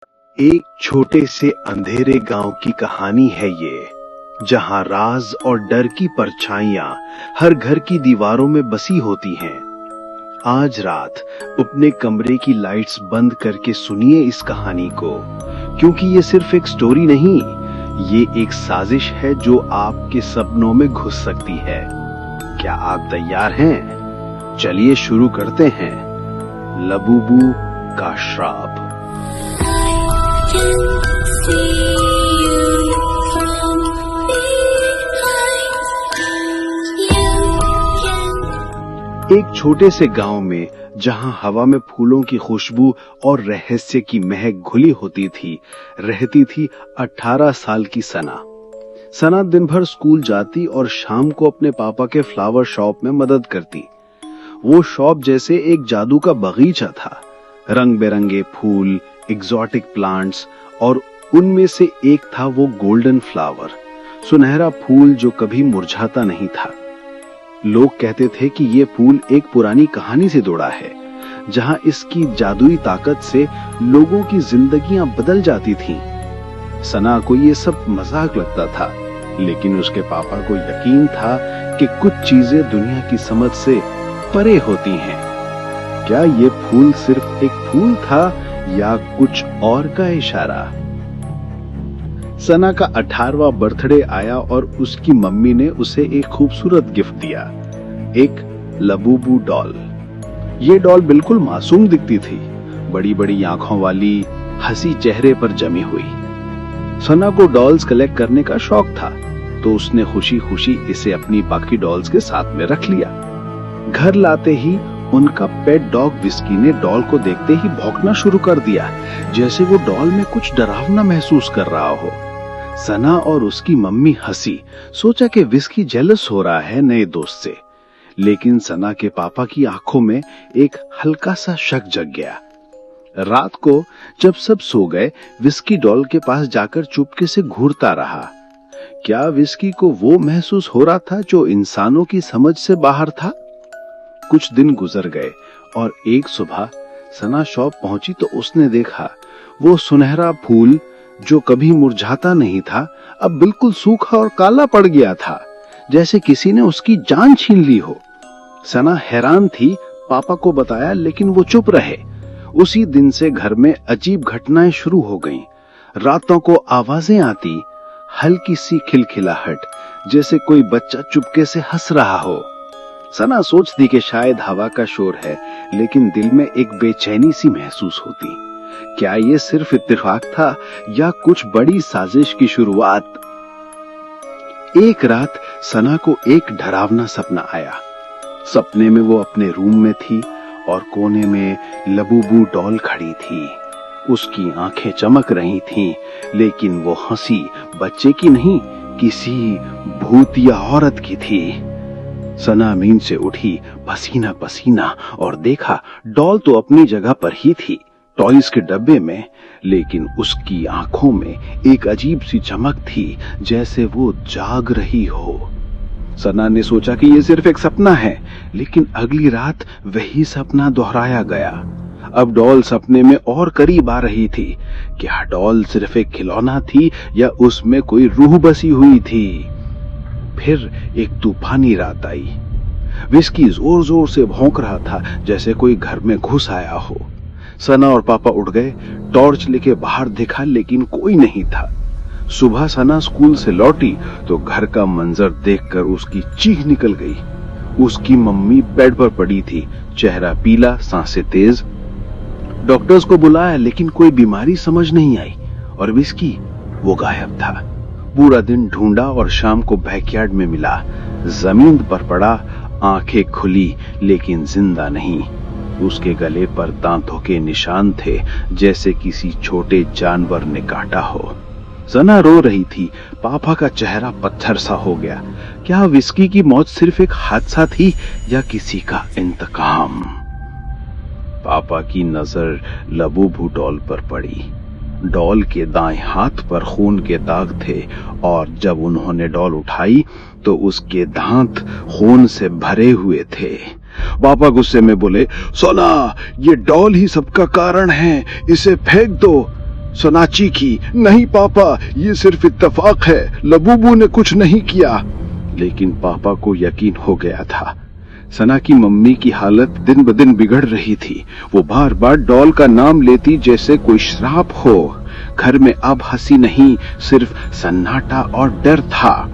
एक छोटे से अंधेरे गांव की कहानी है ये, जहां राज और डर की परछाइयां हर घर की दीवारों में बसी होती हैं। आज रात अपने कमरे की लाइट्स बंद करके सुनिए इस कहानी को, क्योंकि ये सिर्फ एक स्टोरी नहीं, ये एक साजिश है जो आपके सपनों में घुस सकती है। क्या आप तैयार हैं? चलिए शुरू करते हैं। लबूबू का श्राप। एक छोटे से गांव में, जहां हवा में फूलों की खुशबू और रहस्य की महक घुली होती थी, रहती थी 18 साल की सना। सना दिन भर स्कूल जाती और शाम को अपने पापा के फ्लावर शॉप में मदद करती। वो शॉप जैसे एक जादू का बगीचा था। रंग बिरंगे फूल, एग्जॉटिक प्लांट्स, और उनमें से एक था वो गोल्डन फ्लावर, सुनहरा फूल जो कभी मुरझाता नहीं था। लोग कहते थे कि ये फूल एक पुरानी कहानी से जुड़ा है, जहां इसकी जादुई ताकत से लोगों की जिंदगियां बदल जाती थीं। सना को ये सब मजाक लगता था, लेकिन उसके पापा को यकीन था कि कुछ चीजें दुनिया की समझ से परे होती हैं। क्या ये फूल सिर्फ एक फूल था या कुछ और का इशारा? सना का 18वां बर्थडे आया और उसकी मम्मी ने उसे एक खूबसूरत गिफ्ट दिया, एक लबूबू डॉल। ये डॉल बिल्कुल मासूम दिखती थी, बड़ी बड़ी आंखों वाली, हंसी चेहरे पर जमी हुई। सना को डॉल्स कलेक्ट करने का शौक था, तो उसने खुशी खुशी इसे अपनी बाकी डॉल्स के साथ में रख लिया। घर लाते ही उनका पेट डॉग विस्की ने डॉल को देखते ही भौंकना शुरू कर दिया, जैसे वो डॉल में कुछ डरावना महसूस कर रहा हो। सना और उसकी मम्मी हंसी, सोचा कि विस्की जेलस हो रहा है नए दोस्त से। लेकिन सना के पापा की आंखों में एक हल्का सा शक जग गया। रात को जब सब सो गए, विस्की डॉल के पास जाकर चुपके से घूरता रहा। क्या विस्की को वो महसूस हो रहा था जो इंसानों की समझ से बाहर था? कुछ दिन गुजर गए और एक सुबह सना शॉप पहुंची तो उसने देखा वो सुनहरा फूल जो कभी मुरझाता नहीं था, अब बिल्कुल सूखा और काला पड़ गया था, जैसे किसी ने उसकी जान छीन ली हो। सना हैरान थी, पापा को बताया लेकिन वो चुप रहे। उसी दिन से घर में अजीब घटनाएं शुरू हो गईं। रातों को आवाजें आती, हल्की सी खिलखिलाहट, जैसे कोई बच्चा चुपके से हंस रहा हो। सना सोचती कि शायद हवा का शोर है, लेकिन दिल में एक बेचैनी सी महसूस होती। क्या ये सिर्फ इत्तेफाक था या कुछ बड़ी साजिश की शुरुआत? एक रात सना को एक डरावना सपना आया। सपने में वो अपने रूम में थी और कोने में लबूबू डॉल खड़ी थी। उसकी आंखें चमक रही थीं, लेकिन वो हंसी बच्चे की नहीं, किसी भूतिया औरत की थी। सना नींद से उठी, पसीना पसीना, और देखा डॉल तो अपनी जगह पर ही थी, टॉयज के डब्बे में, लेकिन उसकी आंखों में एक अजीब सी चमक थी, जैसे वो जाग रही हो। सना ने सोचा कि ये सिर्फ एक सपना है, लेकिन अगली रात वही सपना दोहराया गया। अब डॉल सपने में और करीब आ रही थी। क्या डॉल सिर्फ एक खिलौना थी या उसमें कोई रूह बसी हुई थी? फिर एक तूफानी रात आई। विस्की जोर जोर से भौंक रहा था, जैसे कोई घर में घुस आया हो। सना और पापा उठ गए, टॉर्च लेके बाहर देखा, लेकिन कोई नहीं था। सुबह सना स्कूल से लौटी तो घर का मंजर देखकर उसकी चीख निकल गई। उसकी मम्मी बेड पर पड़ी थी, चेहरा पीला, सांसें तेज। डॉक्टर्स को बुलाया, लेकिन कोई बीमारी समझ नहीं आई, और विस्की वो गायब था। पूरा दिन ढूंढा और शाम को बैकयार्ड में मिला। जमीन पर पड़ा, आंखें खुली लेकिन जिंदा नहीं। उसके गले पर दांतों के निशान थे, जैसे किसी छोटे जानवर ने काटा हो। सना रो रही थी, पापा का चेहरा पत्थर सा हो गया। क्या विस्की की मौत सिर्फ एक हादसा थी या किसी का इंतकाम? पापा की नजर लबूबू डॉल पर पड़ी। डॉल के दाएं हाथ पर खून के दाग थे, और जब उन्होंने डॉल उठाई तो उसके दांत खून से भरे हुए थे। पापा गुस्से में बोले, सोना, ये डॉल ही सबका कारण है, इसे फेंक दो। सना चीखी, नहीं पापा, ये सिर्फ इत्तेफाक है, लबूबू ने कुछ नहीं किया। लेकिन पापा को यकीन हो गया था। सना की मम्मी की हालत दिन ब दिन बिगड़ रही थी। वो बार बार डॉल का नाम लेती जैसे कोई श्राप हो। घर में अब हंसी नहीं, सिर्फ सन्नाटा और डर था।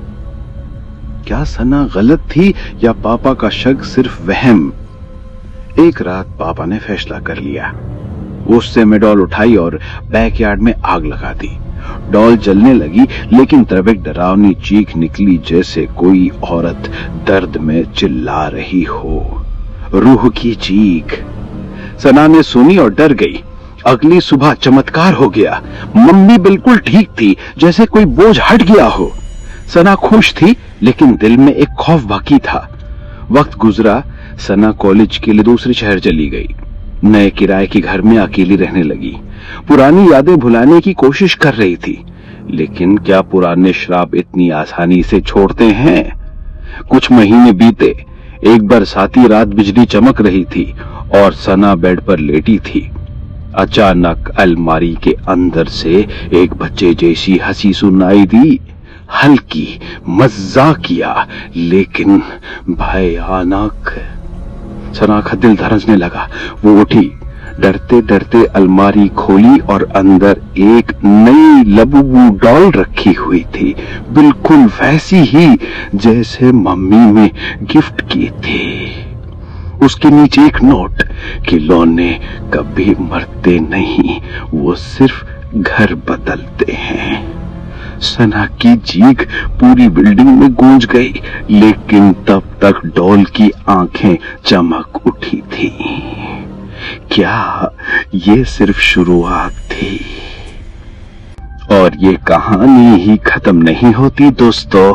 क्या सना गलत थी या पापा का शक सिर्फ वहम? एक रात पापा ने फैसला कर लिया। गुस्से में डॉल उठाई और बैकयार्ड में आग लगा दी। डॉल जलने लगी, लेकिन तब एक डरावनी चीख निकली जैसे कोई औरत दर्द में चिल्ला रही हो। रूह की चीख। सना ने सुनी और डर गई। अगली सुबह चमत्कार हो गया। मम्मी बिल्कुल ठीक थी, जैसे कोई बोझ हट गया हो। सना खुश थी, लेकिन दिल में एक खौफ बाकी था। वक्त गुजरा, सना कॉलेज के लिए दूसरे शहर चली गई। नए किराए के घर में अकेली रहने लगी। पुरानी यादें भुलाने की कोशिश कर रही थी, लेकिन क्या पुराने श्राप इतनी आसानी से छोड़ते हैं? कुछ महीने बीते। एक बरसाती रात बिजली चमक रही थी और सना बेड पर लेटी थी। अचानक अलमारी के अंदर से एक बच्चे जैसी हंसी सुनाई दी। हल्की, मजाकिया, लेकिन भयानक। सना का दिल धड़कने लगा। वो उठी, डरते डरते अलमारी खोली और अंदर एक नई लबूबू डॉल रखी हुई थी, बिल्कुल वैसी ही जैसे मम्मी ने गिफ्ट की थी। उसके नीचे एक नोट, खिलौने कभी मरते नहीं, वो सिर्फ घर बदलते हैं। सना की चीख पूरी बिल्डिंग में गूंज गई, लेकिन तब तक डॉल की आंखें चमक उठी थी। क्या ये सिर्फ शुरुआत थी? और ये कहानी ही खत्म नहीं होती दोस्तों।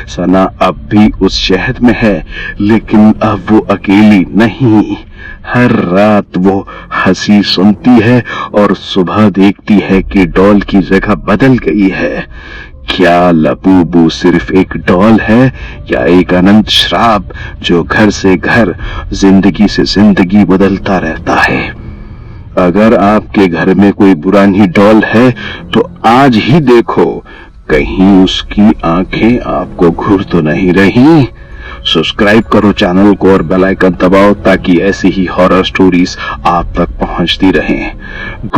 सना अब भी उस शहर में है, लेकिन अब वो अकेली नहीं। हर रात वो हंसी सुनती है और सुबह देखती है कि डॉल की जगह बदल गई है। क्या लबूबू सिर्फ एक डॉल है या एक अनंत श्राप जो घर से घर, जिंदगी से जिंदगी बदलता रहता है? अगर आपके घर में कोई पुरानी डॉल है तो आज ही देखो, कहीं उसकी आंखें आपको घूर तो नहीं रही। सब्सक्राइब करो चैनल को और बेल आइकन दबाओ ताकि ऐसी ही हॉरर स्टोरीज आप तक पहुंचती रहें।